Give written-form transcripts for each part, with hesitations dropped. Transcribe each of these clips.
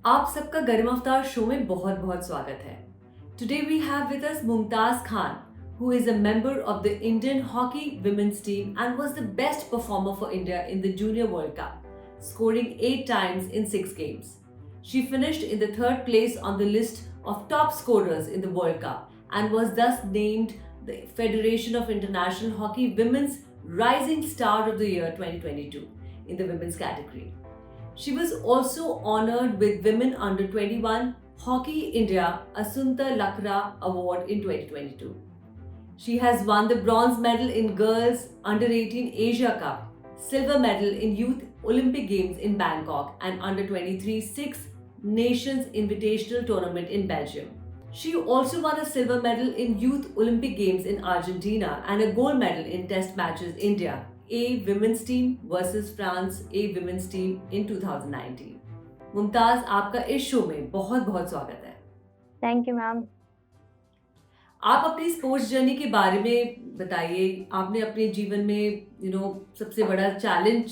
आप सबका गर्म अवतार शो में बहुत बहुत स्वागत है। Today we have with us Mumtaz Khan, who is a member of the Indian hockey women's team and was the best performer for India in the Junior World Cup, scoring 8 times in 6 games. She finished in the third place on the list of top scorers in the World Cup and was thus named the Federation of International Hockey Women's Rising Star of the Year 2022 in the women's category. She was also honored with Women Under 21 Hockey India Asunta Lakra Award in 2022. She has won the bronze medal in Girls Under 18 Asia Cup, silver medal in Youth Olympic Games in Bangkok, and Under 23 Six Nations Invitational Tournament in Belgium. She also won a silver medal in Youth Olympic Games in Argentina and a gold medal in Test matches India A women's team versus France A women's team in 2019. Mumtaz, आपका इस show में बहुत बहुत स्वागत है। Thank you ma'am. आप अपनी sports journey के बारे में बताइए। आपने अपने जीवन में सबसे बड़ा चैलेंज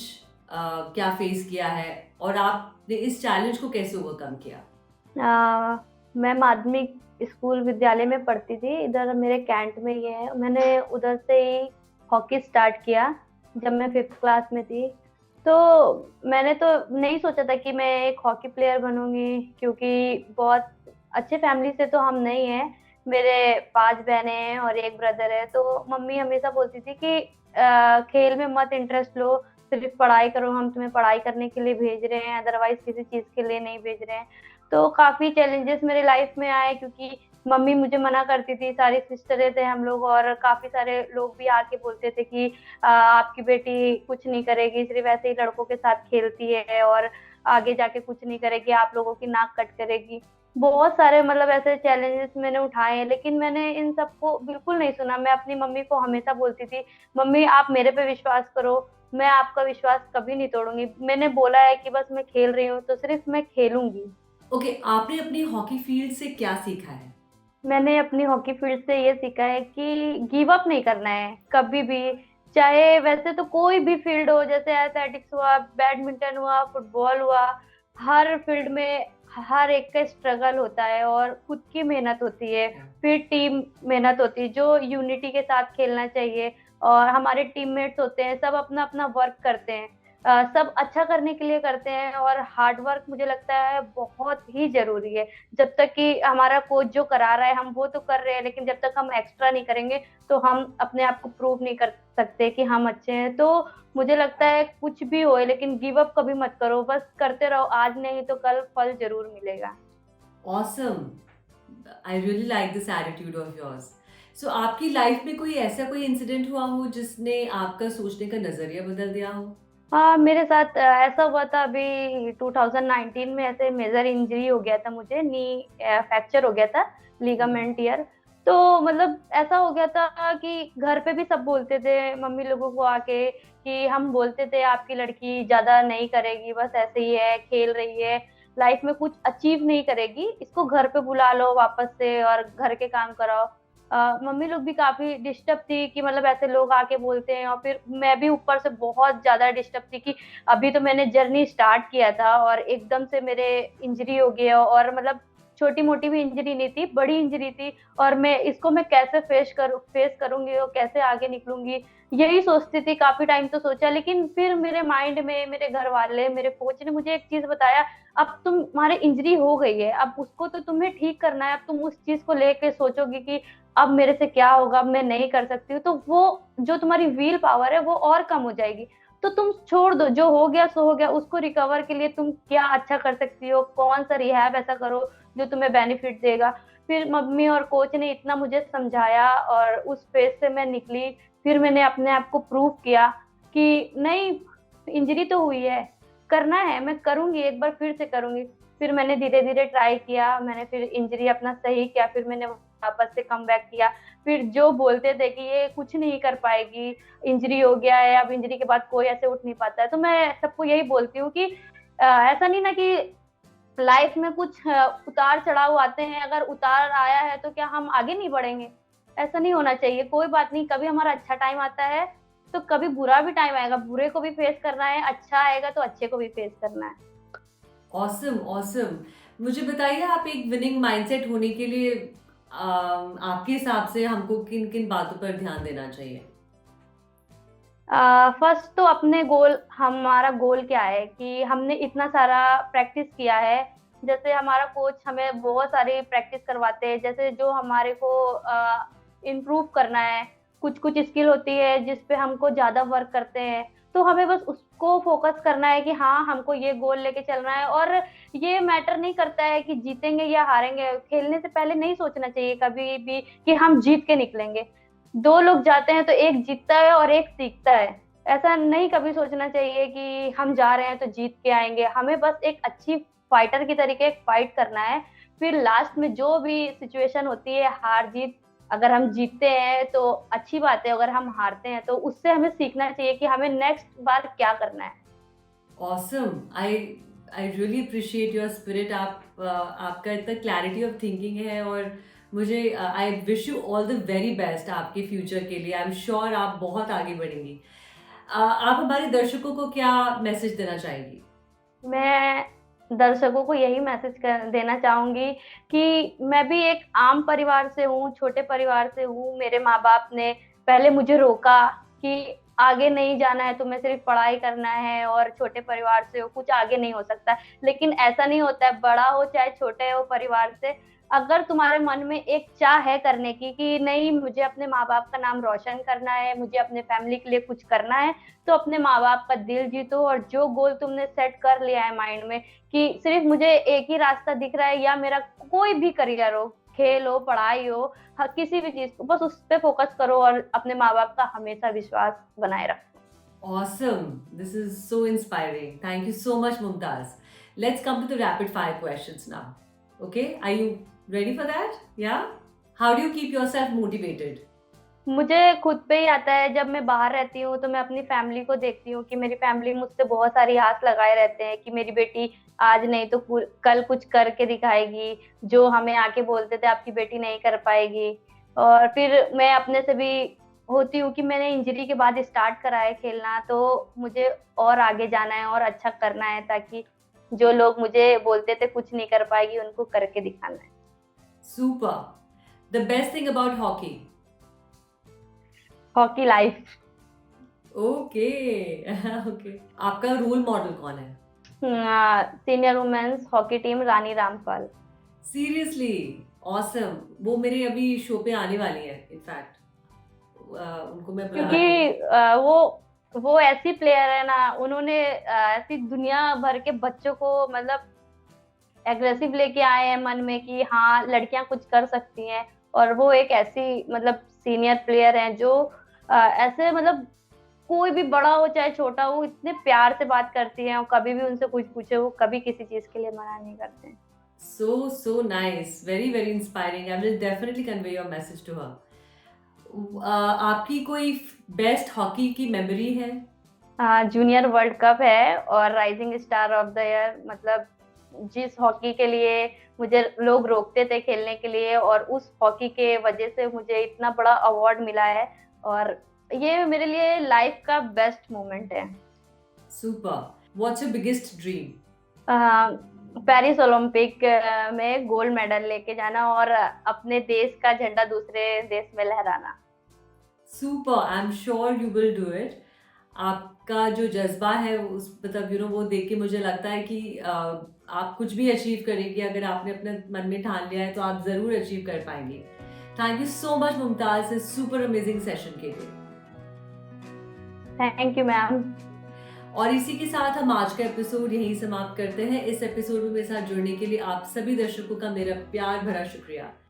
क्या फेस किया है और आपने इस चैलेंज को कैसे ओवरकम किया? मैं माध्यमिक स्कूल विद्यालय में पढ़ती थी, इधर मेरे कैंट में ये है। मैंने उधर से ही हॉकी स्टार्ट किया जब मैं 5th क्लास में थी। तो मैंने तो नहीं सोचा था कि मैं एक हॉकी प्लेयर बनूंगी, क्योंकि बहुत अच्छे फैमिली से तो हम नहीं हैं। मेरे 5 बहनें हैं और एक ब्रदर है। तो मम्मी हमेशा बोलती थी कि खेल में मत इंटरेस्ट लो, सिर्फ पढ़ाई करो, हम तुम्हें पढ़ाई करने के लिए भेज रहे हैं, अदरवाइज किसी चीज़ के लिए नहीं भेज रहे हैं। तो काफ़ी चैलेंजेस मेरे लाइफ में आए, क्योंकि मम्मी मुझे मना करती थी। सारी सिस्टरें थे हम लोग और काफ़ी सारे लोग भी आके बोलते थे कि आपकी बेटी कुछ नहीं करेगी, सिर्फ ऐसे ही लड़कों के साथ खेलती है और आगे जाके कुछ नहीं करेगी, आप लोगों की नाक कट करेगी। बहुत सारे मतलब ऐसे चैलेंजेस मैंने उठाए हैं, लेकिन मैंने इन सबको बिल्कुल नहीं सुना। मैं अपनी मम्मी को हमेशा बोलती थी, मम्मी आप मेरे पे विश्वास करो, मैं आपका विश्वास कभी नहीं तोड़ूंगी। मैंने बोला है कि बस मैं खेल रही हूँ तो सिर्फ मैं खेलूंगी। ओके, आपने अपनी हॉकी फील्ड से क्या सीखा है? मैंने अपनी हॉकी फील्ड से ये सीखा है कि गिव अप नहीं करना है कभी भी, चाहे वैसे तो कोई भी फील्ड हो, जैसे एथलेटिक्स हुआ, बैडमिंटन हुआ, फुटबॉल हुआ। हर फील्ड में हर एक का स्ट्रगल होता है और खुद की मेहनत होती है, फिर टीम मेहनत होती है, जो यूनिटी के साथ खेलना चाहिए। और हमारे टीममेट्स होते हैं, सब अपना अपना वर्क करते हैं, सब अच्छा करने के लिए करते हैं। और हार्ड वर्क मुझे लगता है बहुत ही जरूरी है। जब तक कि हमारा कोच जो करा रहा है हम वो तो कर रहे हैं, लेकिन जब तक हम एक्स्ट्रा नहीं करेंगे तो हम अपने आप को प्रूव नहीं कर सकते कि हम अच्छे हैं। तो मुझे लगता है कुछ भी हो, लेकिन गिव अप कभी मत करो, बस करते रहो, आज नहीं तो कल फल जरूर मिलेगा। Awesome. I really like this attitude of yours. So आपकी लाइफ में कोई इंसिडेंट हुआ हो जिसने आपका सोचने का नजरिया बदल दिया हो? हाँ, मेरे साथ ऐसा हुआ था अभी 2019 में। ऐसे मेजर इंजरी हो गया था मुझे, नी फ्रैक्चर हो गया था, लिगामेंट ईयर। तो मतलब ऐसा हो गया था कि घर पे भी सब बोलते थे, मम्मी लोगों को आके, कि हम बोलते थे आपकी लड़की ज्यादा नहीं करेगी, बस ऐसे ही है, खेल रही है, लाइफ में कुछ अचीव नहीं करेगी, इसको घर पे बुला लो वापस से और घर के काम कराओ। मम्मी लोग भी काफी डिस्टर्ब थी कि मतलब ऐसे लोग आके बोलते हैं। और फिर मैं भी ऊपर से बहुत ज्यादा डिस्टर्ब थी कि अभी तो मैंने जर्नी स्टार्ट किया था और एकदम से मेरे इंजरी हो गया। और मतलब छोटी मोटी भी इंजरी नहीं थी, बड़ी इंजरी थी। और मैं कैसे फेस करूंगी और कैसे आगे निकलूंगी, यही सोचती थी। काफी टाइम तो सोचा, लेकिन फिर मेरे माइंड में मेरे घर वाले, मेरे कोच ने मुझे एक चीज बताया, अब तुम्हारे इंजरी हो गई है, अब उसको तो तुम्हें ठीक करना है। अब तुम उस चीज को लेके सोचोगी कि अब मेरे से क्या होगा, अब मैं नहीं कर सकती हूँ, तो वो जो तुम्हारी व्हील पावर है वो और कम हो जाएगी। तो तुम छोड़ दो, जो हो गया सो हो गया, उसको रिकवर के लिए तुम क्या अच्छा कर सकती हो, कौन सा रिहैब ऐसा करो जो तुम्हें बेनिफिट देगा। फिर मम्मी और कोच ने इतना मुझे समझाया और उस फेज से मैं निकली। फिर मैंने अपने आप को प्रूव किया कि नहीं, इंजरी तो हुई है, करना है, मैं करूंगी, एक बार फिर से करूंगी। फिर मैंने धीरे धीरे ट्राई किया, मैंने फिर इंजरी अपना सही किया, फिर मैंने वापस से कम बैक किया। फिर जो बोलते थे कि ये कुछ नहीं कर पाएगी, इंजरी हो गया है, अब इंजरी के बाद कोई ऐसे उठ नहीं पाता है, तो मैं सबको यही बोलती हूँ कि ऐसा नहीं ना कि लाइफ में कुछ उतार चढ़ाव आते हैं, अगर उतार आया है तो क्या हम आगे नहीं बढ़ेंगे? ऐसा नहीं होना चाहिए। कोई बात नहीं, कभी हमारा अच्छा टाइम आता है तो कभी बुरा भी टाइम आएगा, बुरे को भी फेस करना है, अच्छा आएगा तो अच्छे को भी फेस करना है। Awesome awesome. मुझे बताइए, आप एक विनिंग माइंडसेट होने के लिए आपके हिसाब से हमको किन किन बातों पर ध्यान देना चाहिए? फर्स्ट तो अपने गोल, हमारा गोल क्या है कि हमने इतना सारा प्रैक्टिस किया है। जैसे हमारा कोच हमें बहुत सारी प्रैक्टिस करवाते हैं, जैसे जो हमारे को इम्प्रूव करना है, कुछ कुछ स्किल होती है जिस पे हमको ज्यादा वर्क करते हैं, तो हमें बस उसको फोकस करना है कि हाँ हमको ये गोल लेके चलना है। और ये मैटर नहीं करता है कि जीतेंगे या हारेंगे, खेलने से पहले नहीं सोचना चाहिए कभी भी कि हम जीत के निकलेंगे। दो लोग जाते हैं तो एक जीतता है और एक सीखता है। ऐसा नहीं कभी सोचना चाहिए कि हम जा रहे हैं तो जीत के आएंगे। हमें बस एक अच्छी फाइटर की तरीके फाइट करना है। फिर लास्ट में जो भी सिचुएशन होती है, हार जीत, अगर हम जीतते हैं तो अच्छी बात है, अगर हम हारते हैं तो उससे हमें सीखना चाहिए कि हमें नेक्स्ट बार क्या करना है। Awesome. I really appreciate your spirit. आपका इतना क्लैरिटी ऑफ थिंकिंग है, और मुझे I wish you all the very best आपके फ्यूचर के लिए। आई एम श्योर आप बहुत आगे बढ़ेंगी। आप हमारे दर्शकों को क्या मैसेज देना चाहेंगी? मैं दर्शकों को यही मैसेज देना चाहूंगी कि मैं भी एक आम परिवार से हूँ, छोटे परिवार से हूँ। मेरे माँ बाप ने पहले मुझे रोका कि आगे नहीं जाना है, तुम्हें सिर्फ पढ़ाई करना है, और छोटे परिवार से हो, कुछ आगे नहीं हो सकता। लेकिन ऐसा नहीं होता है, बड़ा हो चाहे छोटे हो परिवार से, अगर तुम्हारे मन में एक चाह है करने की कि नहीं मुझे अपने माँ बाप का नाम रोशन करना है, मुझे अपने फैमिली के लिए कुछ करना है, तो अपने माँ बाप का दिल जीतो। और जो गोल तुमने सेट कर लिया है माइंड में कि सिर्फ मुझे एक ही रास्ता दिख रहा है, या मेरा कोई भी करियर हो, खेल हो, पढ़ाई हो, किसी भी चीज को, बस उस पर फोकस करो और अपने माँ बाप का हमेशा विश्वास बनाए रखो। Awesome. This is so inspiring. Thank you so much, Mumtaz. Let's come to the rapid fire questions now. Okay? Are you ready for that? Yeah? How do you keep yourself motivated? मुझे खुद पे ही आता है। जब मैं बाहर रहती हूँ तो मैं अपनी फैमिली को देखती हूँ कि मेरी फैमिली मुझसे बहुत सारी आस लगाए रहते हैं कि मेरी बेटी आज नहीं तो कल कुछ करके दिखाएगी, जो हमें आके बोलते थे आपकी बेटी नहीं कर पाएगी। और फिर मैं अपने से भी होती हूँ कि मैंने इंजरी के बाद स्टार्ट करा है खेलना, तो मुझे और आगे जाना है और अच्छा करना है, ताकि जो लोग मुझे बोलते थे कुछ नहीं कर पाएगी, उनको करके दिखाना है। Super. The best thing about hockey? Hockey life. Okay. Okay. आपका रोल मॉडल कौन है? Senior women's hockey team Rani Rampal. Seriously. Awesome. वो मेरे अभी शो पे आने वाली है, इनफैक्ट उनको मैं बुला रही हूँ। क्योंकि वो ऐसी प्लेयर है ना, उन्होंने ऐसी दुनिया भर के बच्चों को मतलब एग्रेसिव लेके आए हैं मन में कि हाँ लड़कियां कुछ कर सकती हैं। और वो एक ऐसी मतलब सीनियर प्लेयर हैं जो ऐसे मतलब कोई भी बड़ा हो चाहे छोटा हो, इतने प्यार से बात करती हैं, और कभी भी उनसे कुछ पूछे वो कभी किसी चीज के लिए मना नहीं करते हैं। So nice. Very, very inspiring. I will definitely convey your message to her. आपकी कोई बेस्ट हॉकी की मेमोरी है? जूनियर वर्ल्ड कप है और rising star of the year, मतलब जिस हॉकी के लिए मुझे लोग रोकते थे खेलने के लिए, और उस हॉकी के वजह से मुझे इतना बड़ा अवार्ड मिला है, और ये मेरे लिए लाइफ का बेस्ट मोमेंट है। Super. What's your biggest dream? Paris Olympic में गोल्ड मेडल लेके जाना और अपने देश का झंडा दूसरे देश में लहराना। Super. I'm sure you will do it. आपका जो जज्बा है उस मतलब वो देख के मुझे लगता है कि आप कुछ भी अचीव करेंगे। अगर आपने अपने मन में ठान लिया है तो आप ज़रूर अचीव कर पाएंगे। Thank you so much Mumtaz, इस सुपर अमेजिंग सेशन के लिए। Thank you ma'am. और इसी के साथ हम आज का एपिसोड यहीं समाप्त करते हैं। इस एपिसोड में मेरे साथ जुड़ने के लिए आप सभी दर्शकों का मेरा प्यार भरा शुक्रिया।